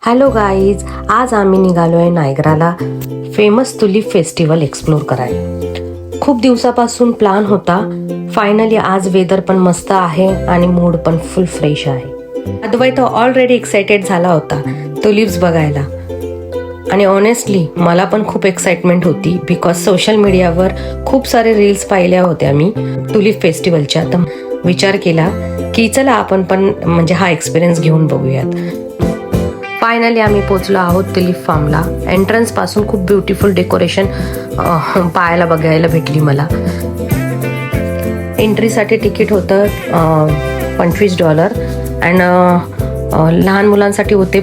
Hello guys, आज आम्ही निघालोय नायगराला famous tulip festival explore करायला. खूप दिवसापासून प्लॅन होता. फायनली आज वेदर पण मस्त आहे आणि मूड पण फुल फ्रेश आहे. अद्वैत ऑलरेडी एक्साइटेड झाला होता तुलिप्स बघायला आणि ऑनेस्टली मला पण खूप एक्साइटमेंट होती बिकॉज सोशल मीडियावर खूप सारे रील्स पाहिल्या होत्या मी तुलिप फेस्टिवलच्या. तर विचार केला की चला आपण पण म्हणजे हा एक्सपिरियन्स घेऊन बघूयात. फायनली आम्ही पोचलो आहोत तुलिप फार्मला. एंट्रन्स पासून खूप ब्युटिफुल डेकोरेशन पाहायला बघायला भेटली मला. एंट्रीसाठी तिकीट होतं $25 अँड लहान मुलांसाठी होते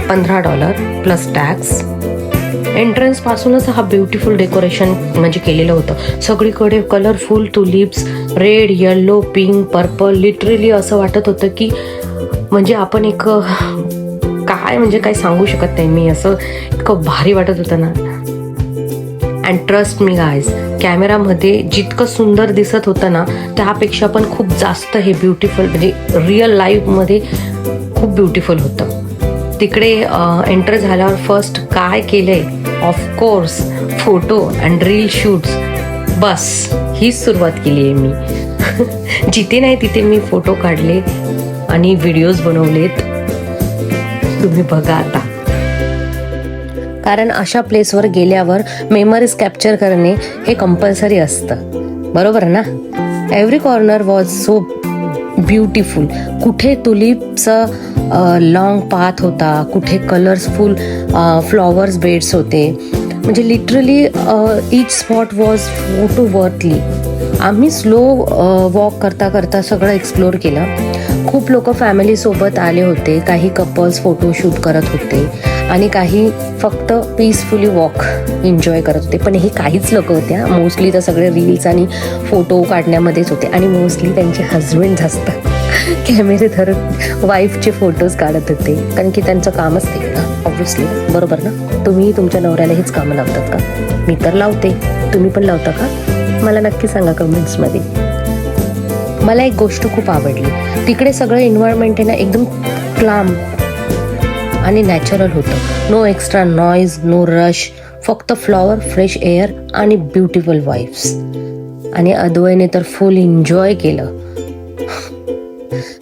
$15 प्लस टॅक्स. एंट्रन्स पासूनच हा ब्युटिफुल डेकोरेशन म्हणजे केलेलं होतं. सगळीकडे colourful tulips, red, yellow, pink, purple. Literally असं वाटत होतं की म्हणजे आपण एक काय म्हणजे काय सांगू शकत नाही मी, असं इतकं भारी वाटत होतं ना. अँड ट्रस्ट मी गाईज, कॅमेरामध्ये जितकं सुंदर दिसत होतं ना त्यापेक्षा पण खूप जास्त हे ब्युटिफुल म्हणजे रिअल लाईफमध्ये खूप ब्युटिफुल होतं. तिकडे एंटर झाल्यावर फर्स्ट काय केलंय, of course photo and reel shoots. बस हीच सुरुवात केली आहे मी. जिथे नाही तिथे मी फोटो काढले आणि व्हिडिओज बनवलेत. तुम्ही बघा आता, कारण अशा प्लेसवर गेल्यावर मेमरीज कॅप्चर करणे हे कंपल्सरी असतं, बरोबर ना. Every corner was so beautiful. कुठे तुलिपचं लॉंग पाथ होता, कुठे कलर्सफुल फ्लॉवर्स बेड्स होते. म्हणजे literally each spot was photo worthy. आम्ही स्लो वॉक करता करता सगळं एक्सप्लोर केलं. खूप लोक फॅमिलीसोबत आले होते, काही कपल्स फोटोशूट करत होते आणि काही फक्त पीसफुली वॉक एन्जॉय करत होते. पण हे काहीच लोक होत्या, मोस्टली तर सगळे रील्स आणि फोटो काढण्यामध्येच होते आणि मोस्टली त्यांचे हजबंड जास्त कॅमेरे धरून वाईफचे फोटोज काढत होते, कारण की त्यांचं कामच ते ना ऑब्व्हियसली, बरोबर ना. तुम्ही तुमच्या नवऱ्याला हेच कामं लावतात का? मी तर लावते, तुम्ही पण लावता का? मला नक्की सांगा कमेंट्समध्ये. मला एक गोष्ट खूप आवडली, तिकडे सगळं एन्व्हायरमेंट आहे ना एकदम क्लाम आणि नॅचरल होतं. No extra noise, no rush, फक्त फ्लॉवर, फ्रेश एअर आणि ब्युटिफुल वाईब्स. आणि अद्वैने तर फुल एन्जॉय केलं.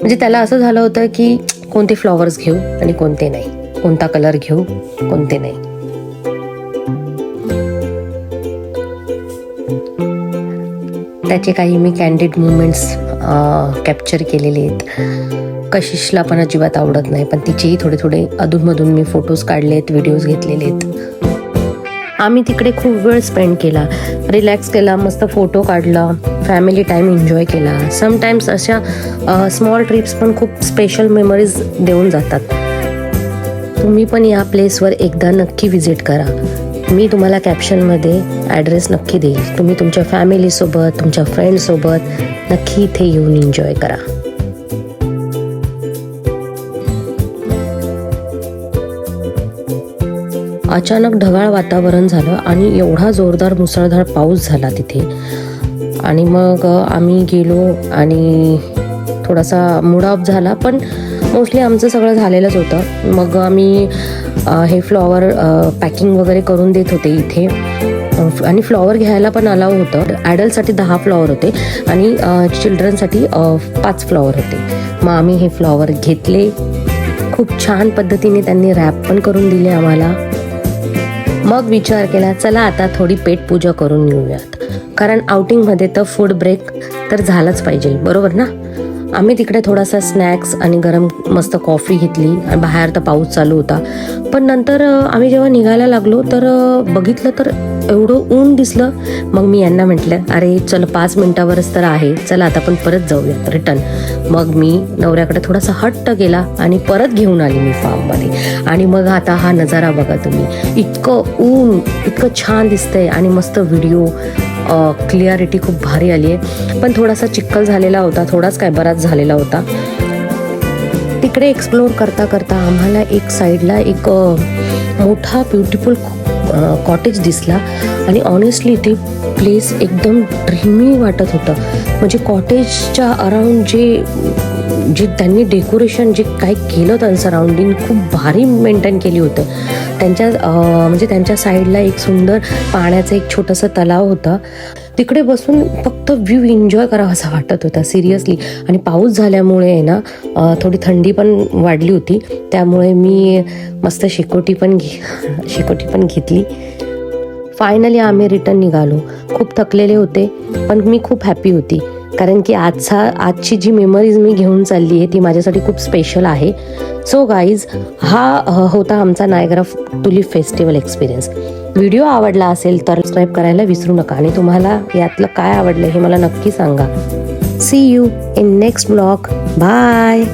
म्हणजे त्याला असं झालं होतं की कोणते फ्लॉवर्स घेऊ आणि कोणते नाही, कोणता कलर घेऊ कोणते नाही. त्याचे काही मी कॅन्डिड मुवमेंट्स कॅप्चर केलेले आहेत. कशिशला पण अजिबात आवडत नाही, पण तिचेही थोडे थोडे अधूनमधून मी फोटोज काढलेत, व्हिडिओज घेतलेले आहेत. आम्ही तिकडे खूप वेळ स्पेंड केला, रिलॅक्स केला, मस्त फोटो काढला, फॅमिली टाईम एन्जॉय केला. समटाईम्स अशा स्मॉल ट्रिप्स पण खूप स्पेशल मेमरीज देऊन जातात. तुम्ही पण या प्लेसवर एकदा नक्की व्हिजिट करा. मी तुम्हाला कॅप्शनमध्ये ॲड्रेस नक्की देईल. तुम्ही तुमच्या फॅमिलीसोबत, तुमच्या फ्रेंड्ससोबत नक्की इथे येऊन एन्जॉय करा. अचानक ढगाळ वातावरण झालं आणि एवढा जोरदार मुसळधार पाऊस झाला तिथे. आणि मग आम्ही गेलो आणि थोडासा मूड ऑफ झाला, पण मोस्टली आमचं सगळं झालेलंच होतं. मग आम्ही हे फ्लॉवर पॅकिंग वगैरे करून देत होते इथे. आणि फ्लॉवर घ्यायला पण अलाउ होतं. ॲडल्टसाठी 10 फ्लॉवर होते आणि चिल्ड्रनसाठी 5 फ्लॉवर होते. मग आम्ही हे फ्लॉवर घेतले. खूप छान पद्धतीने त्यांनी रॅप पण करून दिले आम्हाला. मग विचार केला चला आता थोडी पेटपूजा करून येऊयात, कारण आउटिंगमध्ये तर फूड ब्रेक तर झालाच पाहिजे, बरोबर ना. आम्ही तिकडे थोडासा स्नॅक्स आणि गरम मस्त कॉफी घेतली. आणि बाहेर तर पाऊस चालू होता. पण नंतर आम्ही जेव्हा निघायला लागलो तर बघितलं तर एवढं ऊन दिसलं. मग मी यांना म्हटलं अरे चल 5 मिनिटावरच तर आहे, चला आता आपण परत जाऊया रिटर्न. मग मी नवऱ्याकडे थोडासा हट्ट केला आणि परत घेऊन आली मी फार्ममध्ये. आणि मग आता हा नजारा बघा तुम्ही, इतकं ऊन, इतकं छान दिसतंय आणि मस्त व्हिडिओ क्लिअरिटी खूप भारी आली आहे. पण थोडासा चिखल झालेला होता, थोडाच काय बराच झालेला होता. तिकडे एक्सप्लोर करता करता आम्हाला एक साईडला एक मोठा ब्युटिफुल कॉटेज दिसला आणि ऑनेस्टली ते प्लेस एकदम ड्रीमी वाटत होतं. म्हणजे कॉटेजच्या अराउंड जे जे त्यांनी डेकोरेशन जे काय केलं होतं सराउंडिंग खूप भारी मेंटेन केली होतं. त्यांच्या म्हणजे त्यांच्या साईडला एक सुंदर पाण्याचं एक छोटंसं तलाव होतं. तिकडे बसून फक्त व्ह्यू एन्जॉय करावा असं वाटत होता सिरियसली. आणि पाऊस झाल्यामुळे आहे ना थोडी थंडी पण वाढली होती, त्यामुळे मी मस्त शेकोटी पण घेतली. फायनली आम्ही रिटर्न निघालो. खूप थकलेले होते पण मी खूप हॅपी होती, कारण की आजची जी मेमरीज मी घेऊन चालली आहे ती माझ्यासाठी खूप स्पेशल आहे. सो गाईज, हा होता आमचा Niagara tulip festival experience. Video आवडला असेल तर सबस्क्राईब करायला विसरू नका आणि तुम्हाला यातलं काय आवडलं हे मला नक्की सांगा. See you in next blog. Bye.